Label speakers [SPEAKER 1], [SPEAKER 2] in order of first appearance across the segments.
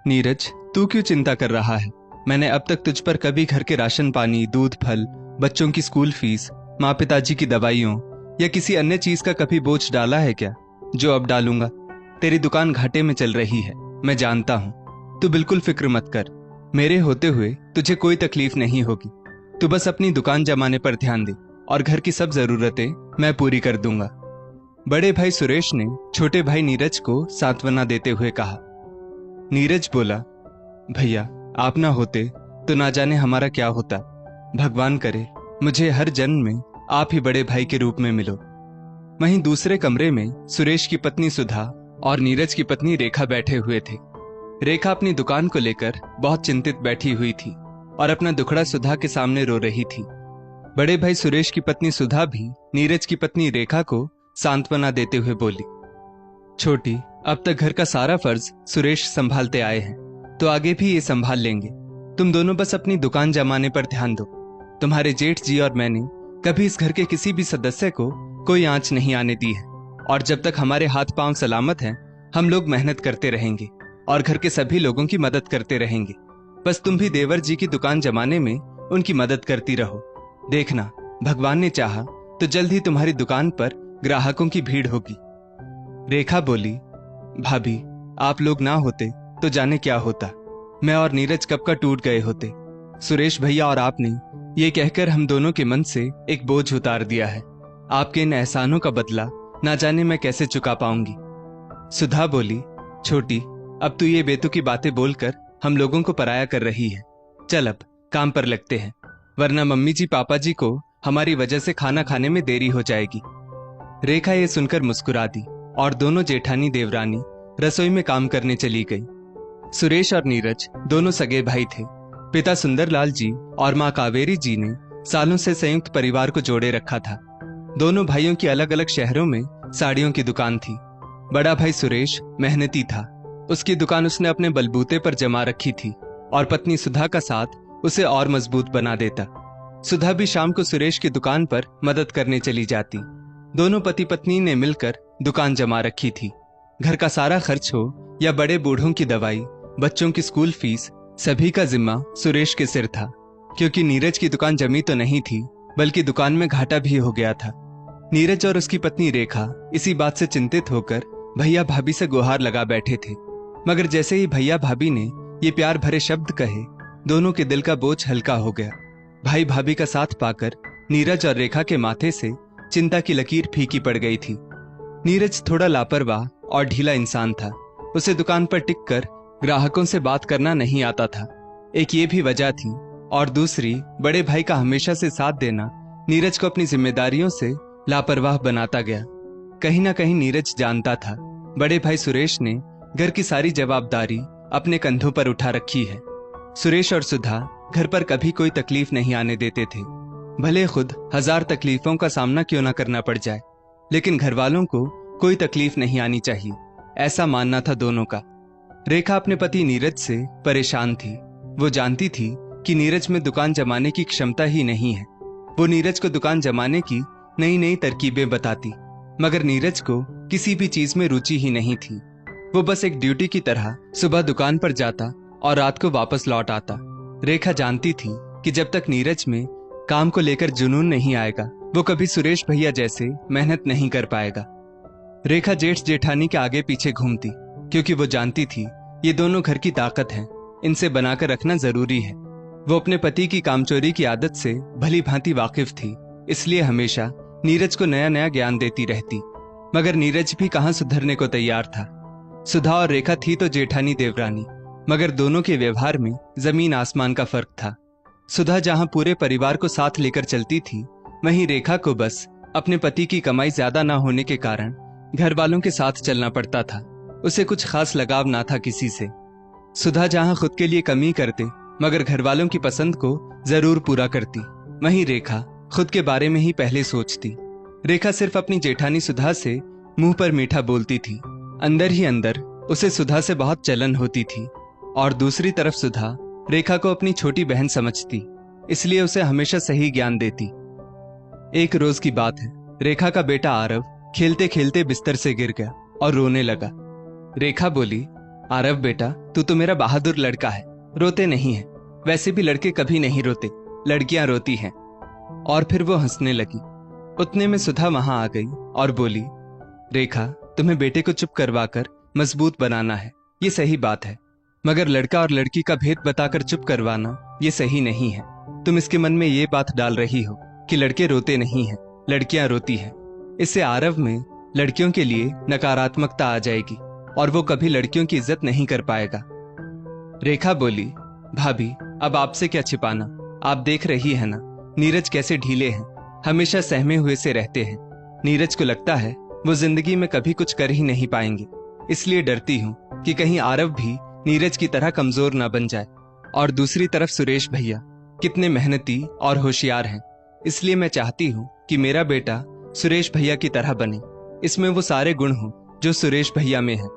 [SPEAKER 1] नीरज, तू क्यों चिंता कर रहा है? मैंने अब तक तुझ पर कभी घर के राशन पानी, दूध, फल, बच्चों की स्कूल फीस, माँ पिताजी की दवाइयों या किसी अन्य चीज का कभी बोझ डाला है क्या? जो अब डालूंगा। तेरी दुकान घाटे में चल रही है, मैं जानता हूँ। तू बिल्कुल फिक्र मत कर। मेरे होते हुए तुझे कोई तकलीफ नहीं होगी। तू बस अपनी दुकान जमाने पर ध्यान दे और घर की सब जरूरतें मैं पूरी कर दूंगा। बड़े भाई सुरेश ने छोटे भाई नीरज को सांत्वना देते हुए कहा। नीरज बोला, भैया आप ना होते तो ना जाने हमारा क्या होता। भगवान करे मुझे हर जन्म में आप ही बड़े भाई के रूप में मिलो। वहीं दूसरे कमरे में सुरेश की पत्नी सुधा और नीरज की पत्नी रेखा बैठे हुए थे। रेखा अपनी दुकान को लेकर बहुत चिंतित बैठी हुई थी और अपना दुखड़ा सुधा के सामने रो रही थी। बड़े भाई सुरेश की पत्नी सुधा भी नीरज की पत्नी रेखा को सांत्वना देते हुए बोली, छोटी, अब तक घर का सारा फर्ज सुरेश संभालते आए हैं, तो आगे भी ये संभाल लेंगे। तुम दोनों बस अपनी दुकान जमाने पर ध्यान दो। तुम्हारे जेठ जी और मैंने कभी इस घर के किसी भी सदस्य को कोई आंच नहीं आने दी है और जब तक हमारे हाथ पांव सलामत हैं, हम लोग मेहनत करते रहेंगे और घर के सभी लोगों की मदद करते रहेंगे। बस तुम भी देवर जी की दुकान जमाने में उनकी मदद करती रहो। देखना, भगवान ने चाहा तो जल्द ही तुम्हारी दुकान पर ग्राहकों की भीड़ होगी। रेखा बोली, भाभी आप लोग ना होते तो जाने क्या होता। मैं और नीरज कब का टूट गए होते। सुरेश भैया और आपने ये कहकर हम दोनों के मन से एक बोझ उतार दिया है। आपके इन एहसानों का बदला ना जाने मैं कैसे चुका पाऊंगी। सुधा बोली, छोटी, अब तू ये बेतुकी बातें बोलकर हम लोगों को पराया कर रही है। चल अब काम पर लगते हैं, वरना मम्मी जी पापा जी को हमारी वजह से खाना खाने में देरी हो जाएगी। रेखा ये सुनकर मुस्कुरा दी और दोनों जेठानी देवरानी रसोई में काम करने चली गई। सुरेश और नीरज दोनों सगे भाई थे। पिता सुंदरलाल जी और माँ कावेरी जी ने सालों से संयुक्त परिवार को जोड़े रखा था। दोनों भाइयों की अलग अलग शहरों में साड़ियों की दुकान थी। बड़ा भाई सुरेश मेहनती था। उसकी दुकान उसने अपने बलबूते पर जमा रखी थी और पत्नी सुधा का साथ उसे और मजबूत बना देता। सुधा भी शाम को सुरेश की दुकान पर मदद करने चली जाती। दोनों पति पत्नी ने मिलकर दुकान जमा रखी थी। घर का सारा खर्च हो या बड़े बूढ़ों की दवाई, बच्चों की स्कूल फीस, सभी का जिम्मा सुरेश के सिर था। क्योंकि नीरज की दुकान जमी तो नहीं थी, बल्कि दुकान में घाटा भी हो गया था। नीरज और उसकी पत्नी रेखा इसी बात से चिंतित होकर भैया भाभी से गुहार लगा बैठे थे। मगर जैसे ही भैया भाभी ने ये प्यार भरे शब्द कहे, दोनों के दिल का बोझ हल्का हो गया। भाई भाभी का साथ पाकर नीरज और रेखा के माथे से चिंता की लकीर फीकी पड़ गई थी। नीरज थोड़ा लापरवाह और ढीला इंसान था। उसे दुकान पर टिककर ग्राहकों से बात करना नहीं आता था। एक ये भी वजह थी, और दूसरी बड़े भाई का हमेशा से साथ देना नीरज को अपनी जिम्मेदारियों से लापरवाह बनाता गया। कहीं ना कहीं नीरज जानता था बड़े भाई सुरेश ने घर की सारी जवाबदारी अपने कंधों पर उठा रखी है। सुरेश और सुधा घर पर कभी कोई तकलीफ नहीं आने देते थे, भले खुद 1000 तकलीफों का सामना क्यों ना करना पड़ जाए, लेकिन घर वालों को कोई तकलीफ नहीं आनी चाहिए, ऐसा मानना था दोनों का। रेखा अपने पति नीरज से परेशान थी। वो जानती थी कि नीरज में दुकान जमाने की क्षमता ही नहीं है। वो नीरज को दुकान जमाने की नई नई तरकीबें बताती, मगर नीरज को किसी भी चीज में रुचि ही नहीं थी। वो बस एक ड्यूटी की तरह सुबह दुकान पर जाता और रात को वापस लौट आता। रेखा जानती थी कि जब तक नीरज में काम को लेकर जुनून नहीं आएगा, वो कभी सुरेश भैया जैसे मेहनत नहीं कर पाएगा। रेखा जेठ जेठानी के आगे पीछे घूमती, क्योंकि वो जानती थी ये दोनों घर की ताकत हैं, इनसे बनाकर रखना जरूरी है। वो अपने पति की कामचोरी की आदत से भली भांति वाकिफ थी, इसलिए हमेशा नीरज को नया नया ज्ञान देती रहती। मगर नीरज भी कहाँ सुधरने को तैयार था। सुधा और रेखा थी तो जेठानी देवरानी, मगर दोनों के व्यवहार में जमीन आसमान का फर्क था। सुधा जहां पूरे परिवार को साथ लेकर चलती थी, वहीं रेखा को बस अपने पति की कमाई ज्यादा ना होने के कारण घर वालों के साथ चलना पड़ता था। उसे कुछ खास लगाव ना था किसी से। सुधा जहां खुद के लिए कमी करते, मगर घर वालों की पसंद को जरूर पूरा करती, वहीं रेखा खुद के बारे में ही पहले सोचती। रेखा सिर्फ अपनी जेठानी सुधा से मुंह पर मीठा बोलती थी, अंदर ही अंदर उसे सुधा से बहुत जलन होती थी। और दूसरी तरफ सुधा रेखा को अपनी छोटी बहन समझती, इसलिए उसे हमेशा सही ज्ञान देती। एक रोज की बात है, रेखा का बेटा आरव खेलते खेलते बिस्तर से गिर गया और रोने लगा। रेखा बोली, आरव बेटा, तू तो मेरा बहादुर लड़का है, रोते नहीं है। वैसे भी लड़के कभी नहीं रोते, लड़कियां रोती हैं। और फिर वो हंसने लगी। उतने में सुधा वहां आ गई और बोली, रेखा, तुम्हें बेटे को चुप करवाकर मजबूत बनाना है, ये सही बात है, मगर लड़का और लड़की का भेद बताकर चुप करवाना ये सही नहीं है। तुम इसके मन में ये बात डाल रही हो कि लड़के रोते नहीं हैं, लड़कियां रोती हैं। इससे आरव में लड़कियों के लिए नकारात्मकता आ जाएगी और वो कभी लड़कियों की इज्जत नहीं कर पाएगा। रेखा बोली, भाभी, अब आपसे क्या छिपाना, आप देख रही है ना नीरज कैसे ढीले हैं, हमेशा सहमे हुए से रहते हैं। नीरज को लगता है वो जिंदगी में कभी कुछ कर ही नहीं पाएंगे, इसलिए डरती हूँ कि कहीं आरव भी नीरज की तरह कमजोर ना बन जाए। और दूसरी तरफ सुरेश भैया कितने मेहनती और होशियार हैं, इसलिए मैं चाहती हूँ कि मेरा बेटा सुरेश भैया की तरह बने, इसमें वो सारे गुण हों जो सुरेश भैया में है।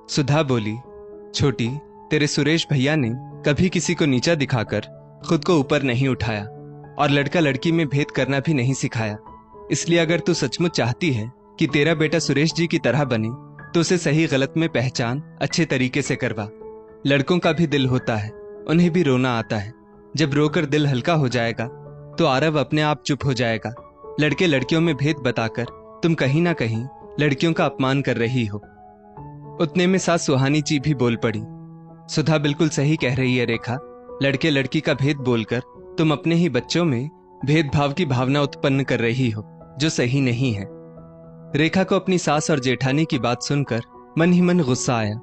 [SPEAKER 1] सुधा बोली, छोटी, तेरे सुरेश भैया ने कभी किसी को नीचा दिखाकर खुद को ऊपर नहीं उठाया और लड़का लड़की में भेद करना भी नहीं सिखाया। इसलिए अगर तू सचमुच चाहती है कि तेरा बेटा सुरेश जी की तरह बने तो उसे सही गलत में पहचान अच्छे तरीके से करवा। लड़कों का भी दिल होता है, उन्हें भी रोना आता है। जब रोकर दिल हल्का हो जाएगा तो आरव अपने आप चुप हो जाएगा। लड़के लड़कियों में भेद बताकर तुम कहीं ना कहीं लड़कियों का अपमान कर रही हो। उतने में सास सुहानी जी भी बोल पड़ी, सुधा बिल्कुल सही कह रही है रेखा, लड़के लड़की का भेद बोलकर तुम अपने ही बच्चों में भेदभाव की भावना उत्पन्न कर रही हो, जो सही नहीं है। रेखा को अपनी सास और जेठानी की बात सुनकर मन ही मन गुस्सा आया।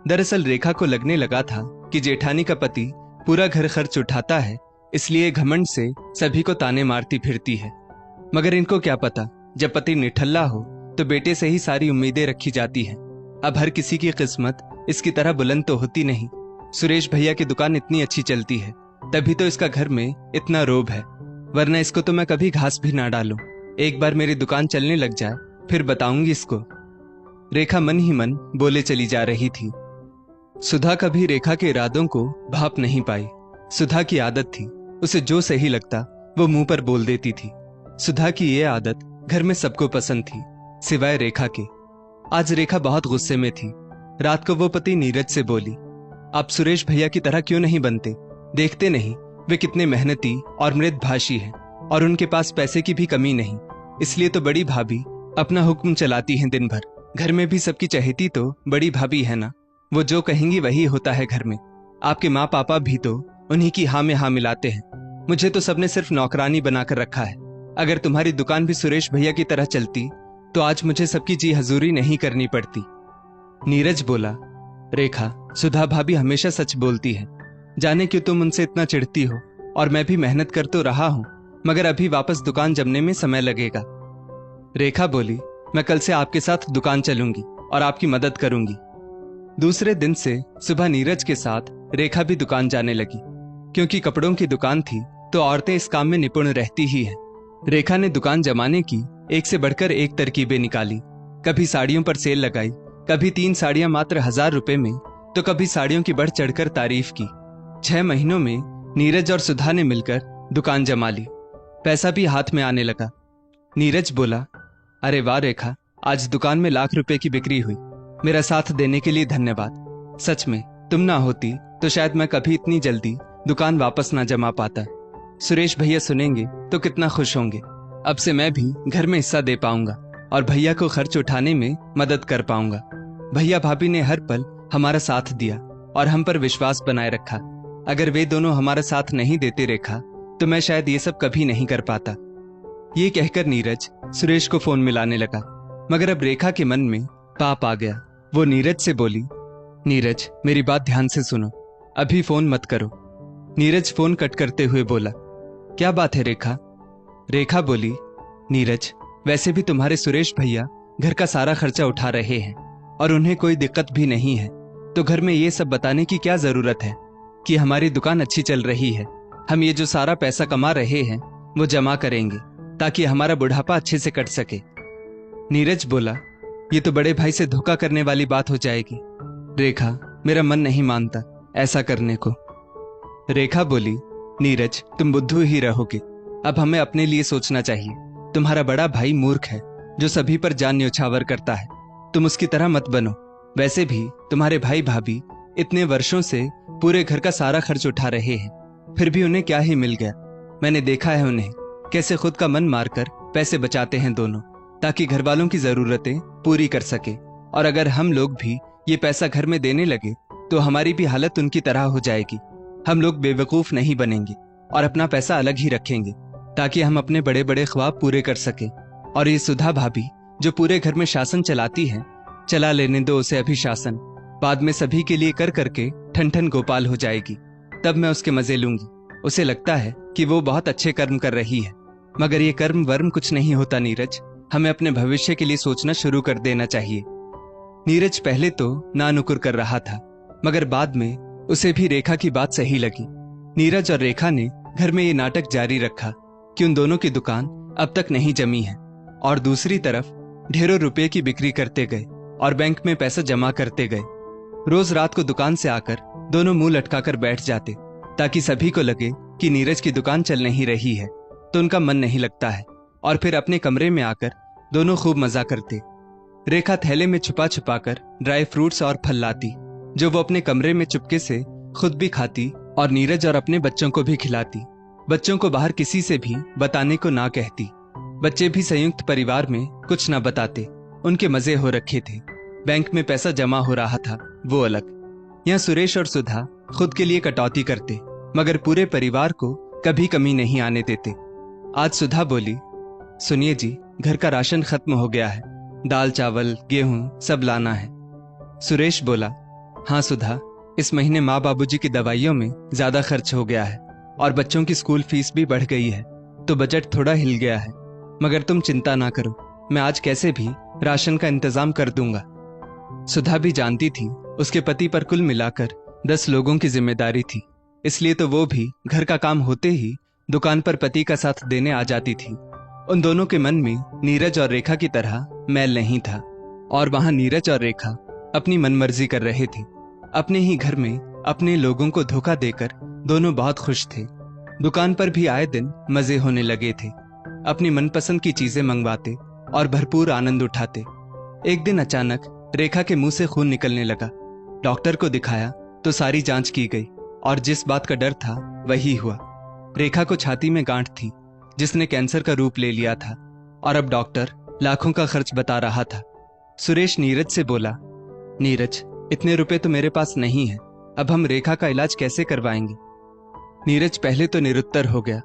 [SPEAKER 1] दरअसल रेखा को लगने लगा था कि जेठानी का पति पूरा घर खर्च उठाता है, इसलिए घमंड से सभी को ताने मारती फिरती है। मगर इनको क्या पता, जब पति निठल्ला हो तो बेटे से ही सारी उम्मीदें रखी जाती हैं। अब हर किसी की किस्मत इसकी तरह बुलंद तो होती नहीं। सुरेश भैया की दुकान इतनी अच्छी चलती है, तभी तो इसका घर में इतना रोब है, वरना इसको तो मैं कभी घास भी ना डालूं। एक बार मेरी दुकान चलने लग जाए फिर बताऊंगी इसको। रेखा मन ही मन बोले चली जा रही थी। सुधा कभी रेखा के इरादों को भाप नहीं पाई। सुधा की आदत थी, उसे जो सही लगता वो मुंह पर बोल देती थी। सुधा की ये आदत घर में सबको पसंद थी, सिवाय रेखा के। आज रेखा बहुत गुस्से में थी। रात को वो पति नीरज से बोली, आप सुरेश भैया की तरह क्यों नहीं बनते? देखते नहीं वे कितने मेहनती और मृदभाषी हैं और उनके पास पैसे की भी कमी नहीं, इसलिए तो बड़ी भाभी अपना हुक्म चलाती हैं दिन भर। घर में भी सबकी चहेती तो बड़ी भाभी है ना, वो जो कहेंगी वही होता है घर में। आपके माँ पापा भी तो उन्हीं की हाँ में हाँ मिलाते हैं। मुझे तो सबने सिर्फ नौकरानी बनाकर रखा है। अगर तुम्हारी दुकान भी सुरेश भैया की तरह चलती तो आज मुझे सबकी जी हजूरी नहीं करनी पड़ती। नीरज बोला, रेखा, सुधा भाभी हमेशा सच बोलती है, जाने क्यों तुम उनसे इतना चिढ़ती हो। और मैं भी मेहनत कर तो रहा हूं, मगर अभी वापस दुकान जमने में समय लगेगा। रेखा बोली, मैं कल से आपके साथ दुकान चलूंगी और आपकी मदद करूंगी। दूसरे दिन से सुबह नीरज के साथ रेखा भी दुकान जाने लगी। क्योंकि कपड़ों की दुकान थी तो औरतें इस काम में निपुण रहती ही हैं। रेखा ने दुकान जमाने की एक से बढ़कर एक तरकीबें निकाली। कभी साड़ियों पर सेल लगाई, कभी 3 साड़ियां मात्र 1000 रुपए में, तो कभी साड़ियों की बढ़ चढ़कर तारीफ की। 6 महीनों में नीरज और सुधा ने मिलकर दुकान जमा ली। पैसा भी हाथ में आने लगा। नीरज बोला, अरे वाह रेखा, आज दुकान में लाख रुपए की बिक्री हुई। मेरा साथ देने के लिए धन्यवाद। सच में तुम ना होती तो शायद मैं कभी इतनी जल्दी दुकान वापस ना जमा पाता। सुरेश भैया सुनेंगे तो कितना खुश होंगे। अब से मैं भी घर में हिस्सा दे पाऊंगा और भैया को खर्च उठाने में मदद कर पाऊंगा। भैया भाभी ने हर पल हमारा साथ दिया और हम पर विश्वास बनाए रखा। अगर वे दोनों हमारा साथ नहीं देते रेखा, तो मैं शायद ये सब कभी नहीं कर पाता। ये कहकर नीरज सुरेश को फोन मिलाने लगा, मगर अब रेखा के मन में पाप आ गया। वो नीरज से बोली, नीरज, मेरी बात ध्यान से सुनो, अभी फोन मत करो। नीरज फोन कट करते हुए बोला, क्या बात है रेखा? रेखा बोली, नीरज, वैसे भी तुम्हारे सुरेश भैया घर का सारा खर्चा उठा रहे हैं और उन्हें कोई दिक्कत भी नहीं है, तो घर में ये सब बताने की क्या जरूरत है कि हमारी दुकान अच्छी चल रही है। हम ये जो सारा पैसा कमा रहे हैं वो जमा करेंगे ताकि हमारा बुढ़ापा अच्छे से कट सके। नीरज बोला, ये तो बड़े भाई से धोखा करने वाली बात हो जाएगी। रेखा, मेरा मन नहीं मानता ऐसा करने को। रेखा बोली, नीरज, तुम बुद्धू ही रहोगे। अब हमें अपने लिए सोचना चाहिए। तुम्हारा बड़ा भाई मूर्ख है जो सभी पर जान न्योछावर करता है। तुम उसकी तरह मत बनो। वैसे भी तुम्हारे भाई भाभी इतने वर्षों से पूरे घर का सारा खर्च उठा रहे हैं, फिर भी उन्हें क्या ही मिल गया। मैंने देखा है उन्हें कैसे खुद का मन मारकर पैसे बचाते हैं दोनों, ताकि घर वालों की जरूरतें पूरी कर सके। और अगर हम लोग भी ये पैसा घर में देने लगे तो हमारी भी हालत उनकी तरह हो जाएगी। हम लोग बेवकूफ नहीं बनेंगे और अपना पैसा अलग ही रखेंगे, ताकि हम अपने बड़े बड़े ख्वाब पूरे कर सके। और ये सुधा भाभी जो पूरे घर में शासन चलाती है, चला लेने दो उसे अभी शासन, बाद में सभी के लिए कर करके ठन ठन गोपाल हो जाएगी, तब मैं उसके मजे लूंगी। उसे लगता है कि वो बहुत अच्छे कर्म कर रही है, मगर ये कर्म वर्म कुछ नहीं होता नीरज। हमें अपने भविष्य के लिए सोचना शुरू कर देना चाहिए। नीरज पहले तो ना नुकुर कर रहा था, मगर बाद में उसे भी रेखा की बात सही लगी। नीरज और रेखा ने घर में ये नाटक जारी रखा कि उन दोनों की दुकान अब तक नहीं जमी है, और दूसरी तरफ ढेरों रुपए की बिक्री करते गए और बैंक में पैसा जमा करते गए। रोज रात को दुकान से आकर दोनों मुंह लटकाकर बैठ जाते, ताकि सभी को लगे कि नीरज की दुकान चल नहीं रही है तो उनका मन नहीं लगता है। और फिर अपने कमरे में आकर दोनों खूब मजा करते। रेखा थैले में छुपा छुपा कर ड्राई फ्रूट्स और फल लाती, जो वो अपने कमरे में चुपके से खुद भी खाती और नीरज और अपने बच्चों को भी खिलाती। बच्चों को बाहर किसी से भी बताने को ना कहती। बच्चे भी संयुक्त परिवार में कुछ ना बताते, उनके मजे हो रखे थे। बैंक में पैसा जमा हो रहा था, वो अलग। यहाँ सुरेश और सुधा खुद के लिए कटौती करते, मगर पूरे परिवार को कभी कमी नहीं आने देते। आज सुधा बोली, सुनिए जी, घर का राशन खत्म हो गया है, दाल चावल गेहूं सब लाना है। सुरेश बोला, हाँ सुधा, इस महीने माँ बाबूजी की दवाइयों में ज्यादा खर्च हो गया है और बच्चों की स्कूल फीस भी बढ़ गई है, तो बजट थोड़ा हिल गया है। मगर तुम चिंता ना करो, मैं आज कैसे भी राशन का इंतजाम कर दूंगा। सुधा भी जानती थी उसके पति पर कुल मिलाकर 10 लोगों की जिम्मेदारी थी, इसलिए तो वो भी घर का काम होते ही दुकान पर पति का साथ देने आ जाती थी। उन दोनों के मन में नीरज और रेखा की तरह मैल नहीं था, और वहां नीरज और रेखा अपनी मनमर्जी कर रहे थे। अपने ही घर में अपने लोगों को धोखा देकर दोनों बहुत खुश थे। दुकान पर भी आए दिन मजे होने लगे थे, अपनी मनपसंद की चीजें मंगवाते और भरपूर आनंद उठाते। एक दिन अचानक रेखा के मुंह से खून निकलने लगा। डॉक्टर को दिखाया तो सारी जांच की गई और जिस बात का डर था वही हुआ। रेखा को छाती में गांठ थी, जिसने कैंसर का रूप ले लिया था, और अब डॉक्टर लाखों का खर्च बता रहा था। सुरेश नीरज से बोला, नीरज, इतने रुपए तो मेरे पास नहीं है, अब हम रेखा का इलाज कैसे करवाएंगे। नीरज पहले तो निरुत्तर हो गया,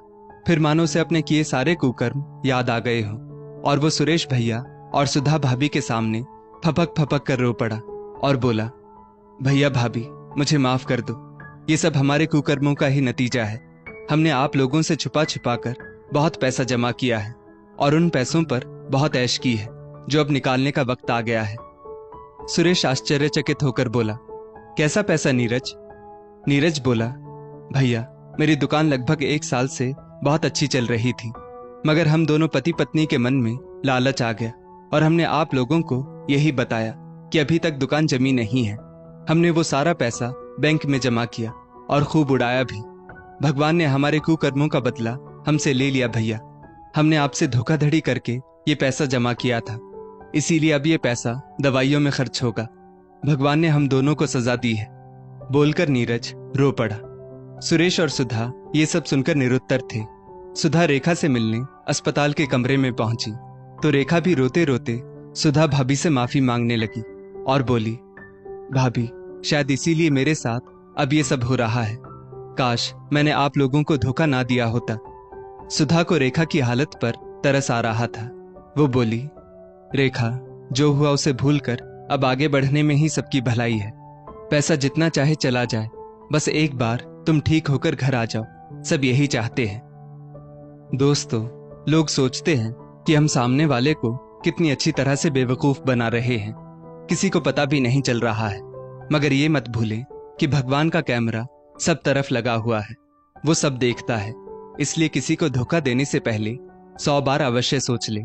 [SPEAKER 1] फिर मानो से अपने किए सारे कुकर्म याद आ गए हों, और वो सुरेश भैया और सुधा भाभी के सामने फपक फपक कर रो पड़ा और बोला, भैया भाभी, मुझे माफ कर दो, ये सब हमारे कुकर्मों का ही नतीजा है। हमने आप लोगों से छुपा छुपा कर बहुत पैसा जमा किया है और उन पैसों पर बहुत ऐश की है, जो अब निकालने का वक्त आ गया है। सुरेश आश्चर्यचकित होकर बोला, कैसा पैसा नीरज। नीरज बोला, भैया, मेरी दुकान लगभग 1 साल से बहुत अच्छी चल रही थी, मगर हम दोनों पति पत्नी के मन में लालच आ गया और हमने आप लोगों को यही बताया कि अभी तक दुकान जमी नहीं है। हमने वो सारा पैसा बैंक में जमा किया और खूब उड़ाया भी। भगवान ने हमारे कुकर्मों का बदला हमसे ले लिया भैया। हमने आपसे धोखाधड़ी करके ये पैसा जमा किया था, इसीलिए अब ये पैसा दवाइयों में खर्च होगा। भगवान ने हम दोनों को सजा दी है। बोलकर नीरज रो पड़ा। सुरेश और सुधा ये सब सुनकर निरुत्तर थे। सुधा रेखा से मिलने अस्पताल के कमरे में पहुंची तो रेखा भी रोते रोते सुधा भाभी से माफी मांगने लगी और बोली, भाभी, शायद इसीलिए मेरे साथ अब ये सब हो रहा है। काश मैंने आप लोगों को धोखा ना दिया होता। सुधा को रेखा की हालत पर तरस आ रहा था। वो बोली, रेखा, जो हुआ उसे भूलकर अब आगे बढ़ने में ही सबकी भलाई है। पैसा जितना चाहे चला जाए, बस एक बार तुम ठीक होकर घर आ जाओ, सब यही चाहते हैं। दोस्तों, लोग सोचते हैं कि हम सामने वाले को कितनी अच्छी तरह से बेवकूफ बना रहे हैं, किसी को पता भी नहीं चल रहा है। मगर ये मत भूलें कि भगवान का कैमरा सब तरफ लगा हुआ है, वो सब देखता है। इसलिए किसी को धोखा देने से पहले 100 बार अवश्य सोच लें।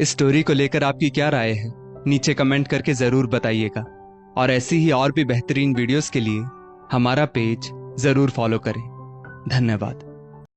[SPEAKER 1] इस स्टोरी को लेकर आपकी क्या राय है, नीचे कमेंट करके जरूर बताइएगा। और ऐसी ही और भी बेहतरीन वीडियोस के लिए हमारा पेज जरूर फॉलो करें। धन्यवाद।